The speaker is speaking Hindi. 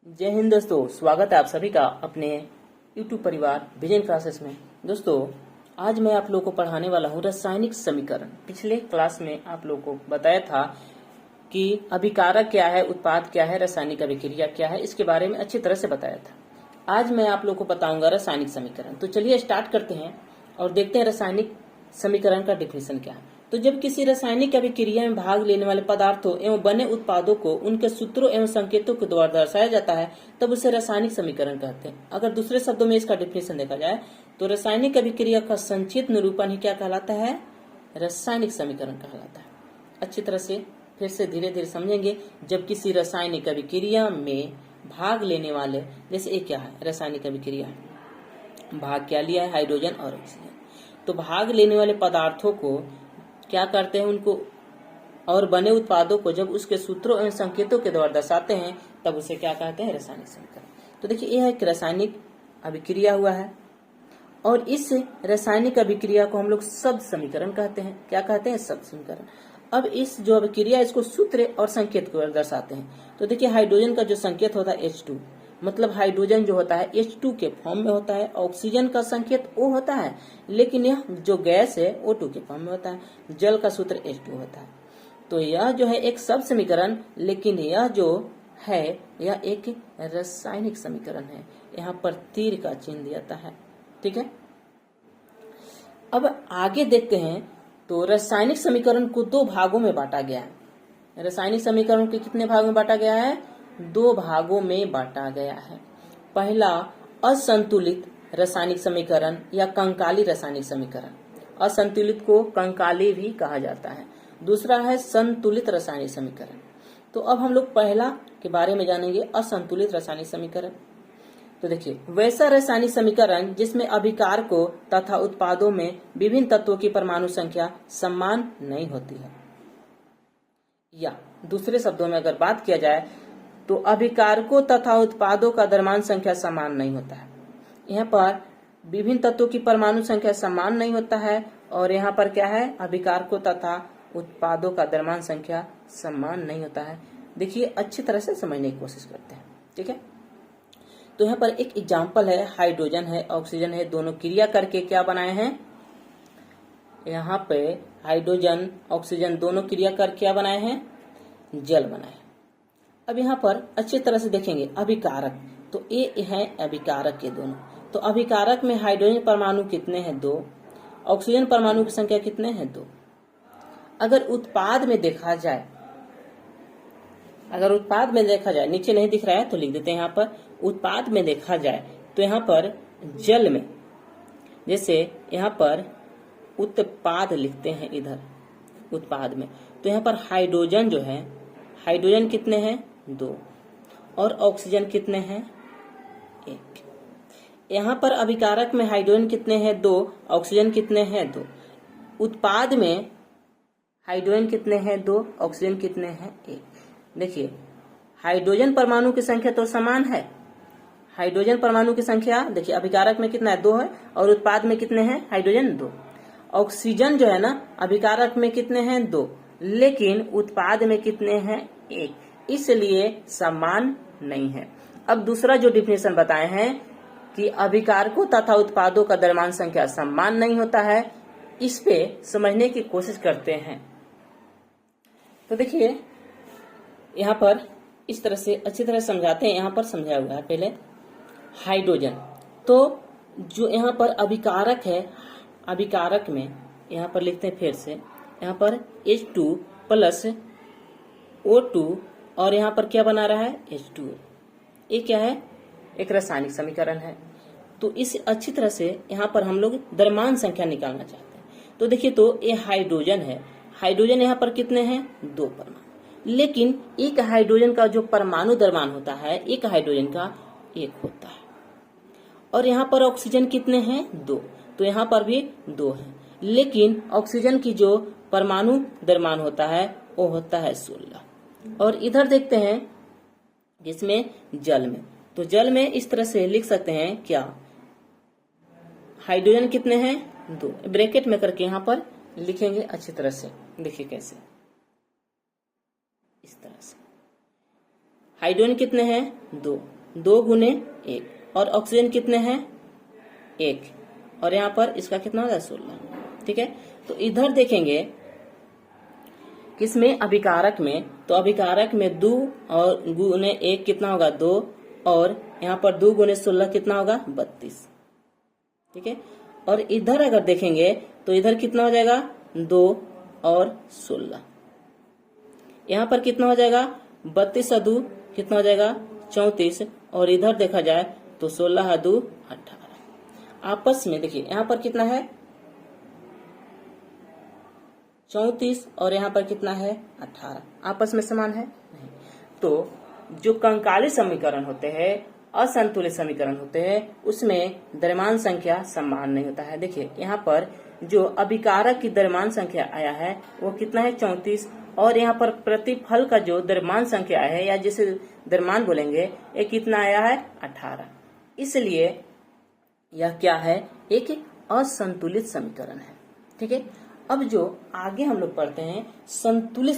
जय हिंद दोस्तों, स्वागत है आप सभी का अपने YouTube परिवार विजन क्लासेस में। दोस्तों, आज मैं आप लोगों को पढ़ाने वाला हूँ रासायनिक समीकरण। पिछले क्लास में आप लोगों को बताया था कि अभिकारक क्या है, उत्पाद क्या है, रासायनिक अभिक्रिया क्या है, इसके बारे में अच्छी तरह से बताया था। आज मैं आप लोगों को बताऊंगा रासायनिक समीकरण। तो चलिए स्टार्ट करते हैं और देखते हैं रासायनिक समीकरण का डेफिनेशन क्या है। तो जब किसी रासायनिक अभिक्रिया में भाग लेने वाले पदार्थों एवं बने उत्पादों को उनके सूत्रों एवं संकेतों के द्वारा दर्शाया जाता है तब उसे रासायनिक समीकरण कहते हैं। अगर दूसरे शब्दों में इसका डेफिनेशन देखा जाए तो रासायनिक अभिक्रिया का संक्षिप्त निरूपण ही क्या कहलाता है? रासायनिक समीकरण कहलाता है। अच्छी तरह से फिर से धीरे धीरे समझेंगे। जब किसी रासायनिक अभिक्रिया में भाग लेने वाले, जैसे एक क्या है रासायनिक अभिक्रिया, भाग क्या लिया है? हाइड्रोजन और ऑक्सीजन। तो भाग लेने वाले पदार्थों को क्या करते हैं, उनको और बने उत्पादों को जब उसके सूत्रों एवं संकेतों के द्वारा दर्शाते हैं तब उसे क्या कहते हैं? रासायनिक समीकरण। तो देखिए, यह एक रासायनिक अभिक्रिया हुआ है और इस रासायनिक अभिक्रिया को हम लोग शब्द समीकरण कहते हैं। क्या कहते हैं? शब्द समीकरण। अब इस जो अभिक्रिया इसको सूत्र और संकेत को दर्शाते हैं। तो देखिए, हाइड्रोजन का जो संकेत होता है H2, मतलब हाइड्रोजन जो होता है H2 के फॉर्म में होता है। ऑक्सीजन का संकेत O होता है, लेकिन यह जो गैस है O2 के फॉर्म में होता है। जल का सूत्र H2 होता है। तो यह जो है एक शब्द समीकरण, लेकिन यह जो है यह एक रासायनिक समीकरण है। यहाँ पर तीर का चिन्ह दिया जाता है। ठीक है, अब आगे देखते हैं। तो रासायनिक समीकरण को दो भागों में बांटा गया है। रासायनिक समीकरण को कितने भागों में बांटा गया है? दो भागों में बांटा गया है। पहला असंतुलित रासायनिक समीकरण या कंकाली रासायनिक समीकरण। असंतुलित को कंकाली भी कहा जाता है। दूसरा है संतुलित रासायनिक समीकरण। तो अब हम लोग पहला के बारे में जानेंगे, असंतुलित रासायनिक समीकरण। तो देखिए, वैसा रासायनिक समीकरण जिसमें अभिकारकों तथा उत्पादों में विभिन्न तत्वों की परमाणु संख्या समान नहीं होती है, या दूसरे शब्दों में अगर बात किया जाए तो अभिकारकों तथा उत्पादों का द्रव्यमान संख्या समान नहीं होता है। यहाँ पर विभिन्न तत्वों की परमाणु संख्या समान नहीं होता है और यहाँ पर क्या है? अभिकारकों तथा उत्पादों का द्रव्यमान संख्या समान नहीं होता है। देखिए, अच्छी तरह से समझने की कोशिश करते हैं। ठीक है, तो यहाँ पर एक एग्जाम्पल है, हाइड्रोजन है, ऑक्सीजन है, दोनों क्रिया करके क्या बनाए हैं? यहाँ पे हाइड्रोजन ऑक्सीजन दोनों क्रिया कर क्या बनाए हैं? जल बनाए। अब यहाँ पर अच्छी तरह से देखेंगे अभिकारक, तो ये है अभिकारक के दोनों। तो अभिकारक में हाइड्रोजन परमाणु कितने हैं? 2। ऑक्सीजन परमाणु की संख्या कितने हैं? 2। अगर उत्पाद में देखा जाए, नीचे नहीं दिख रहा है तो लिख देते हैं यहाँ पर। उत्पाद में देखा जाए तो यहाँ पर जल में, जैसे यहाँ पर उत्पाद लिखते हैं इधर उत्पाद में, तो यहाँ पर हाइड्रोजन जो है, हाइड्रोजन कितने हैं? 2 और ऑक्सीजन कितने हैं? 1। यहाँ पर अभिकारक में हाइड्रोजन कितने हैं? 2। ऑक्सीजन कितने हैं? 2। उत्पाद में हाइड्रोजन कितने हैं? 2। ऑक्सीजन कितने हैं? 1। देखिए, हाइड्रोजन परमाणु की संख्या तो समान है। हाइड्रोजन परमाणु की संख्या देखिए, अभिकारक में कितना है? 2 है और उत्पाद में कितने हैं? हाइड्रोजन 2। ऑक्सीजन जो है ना, अभिकारक में कितने हैं? 2, लेकिन उत्पाद में कितने हैं? 1, इसलिए समान नहीं है। अब दूसरा जो डिफिनेशन बताए हैं कि अभिकारकों तथा उत्पादों का द्रव्यमान संख्या समान नहीं होता है, इस पे समझने की कोशिश करते हैं। तो देखिए, यहाँ पर इस तरह से अच्छी तरह समझाते हैं। यहाँ पर समझाया हुआ है पहले हाइड्रोजन। तो जो यहाँ पर अभिकारक है, अभिकारक में यहाँ पर लिखते हैं फिर से, यहाँ पर H2 प्लस O2 और यहाँ पर क्या बना रहा है? H2। ये क्या है? एक रासायनिक समीकरण है। तो इस अच्छी तरह से यहाँ पर हम लोग द्रव्यमान संख्या निकालना चाहते हैं। तो देखिए, तो ये हाइड्रोजन है। हाइड्रोजन यहाँ पर कितने हैं? 2 परमाणु, लेकिन एक हाइड्रोजन का जो परमाणु द्रव्यमान होता है, एक हाइड्रोजन का 1 होता है। और यहाँ पर ऑक्सीजन कितने हैं? 2। तो यहाँ पर भी 2 है, लेकिन ऑक्सीजन की जो परमाणु द्रव्यमान होता है वो होता है 16। और इधर देखते हैं जिसमें जल में, तो जल में इस तरह से लिख सकते हैं क्या? हाइड्रोजन कितने हैं? 2। ब्रैकेट में करके यहाँ पर लिखेंगे अच्छी तरह से। देखिए कैसे, इस तरह से हाइड्रोजन कितने हैं 2, 2 गुने 1, और ऑक्सीजन कितने हैं 1, और यहाँ पर इसका कितना होगा 16। ठीक है, तो इधर देखेंगे किसमें अभिकारक में, तो अभिकारक में 2 और गुने 1 कितना होगा 2, और यहाँ पर 2 गुने 16 कितना होगा 32। ठीक है, और इधर अगर देखेंगे तो इधर कितना हो जाएगा 2 और 16, यहाँ पर कितना हो जाएगा 32 2 कितना हो जाएगा 34, और इधर देखा जाए तो 16 2 18। आपस में देखिए यहाँ पर कितना है 34 और यहाँ पर कितना है 18, आपस में समान है नहीं। तो जो कंकाली समीकरण होते हैं, असंतुलित समीकरण होते हैं, उसमें द्रव्यमान संख्या समान नहीं होता है। देखिए यहाँ पर जो अभिकारक की द्रव्यमान संख्या आया है वो कितना है 34, और यहाँ पर प्रतिफल का जो द्रव्यमान संख्या आया है या जिसे द्रव्यमान बोलेंगे ये कितना आया है 18। इसलिए यह क्या है एक असंतुलित समीकरण है। ठीक है, अब जो आगे हम लोग पढ़ते हैं संतुलित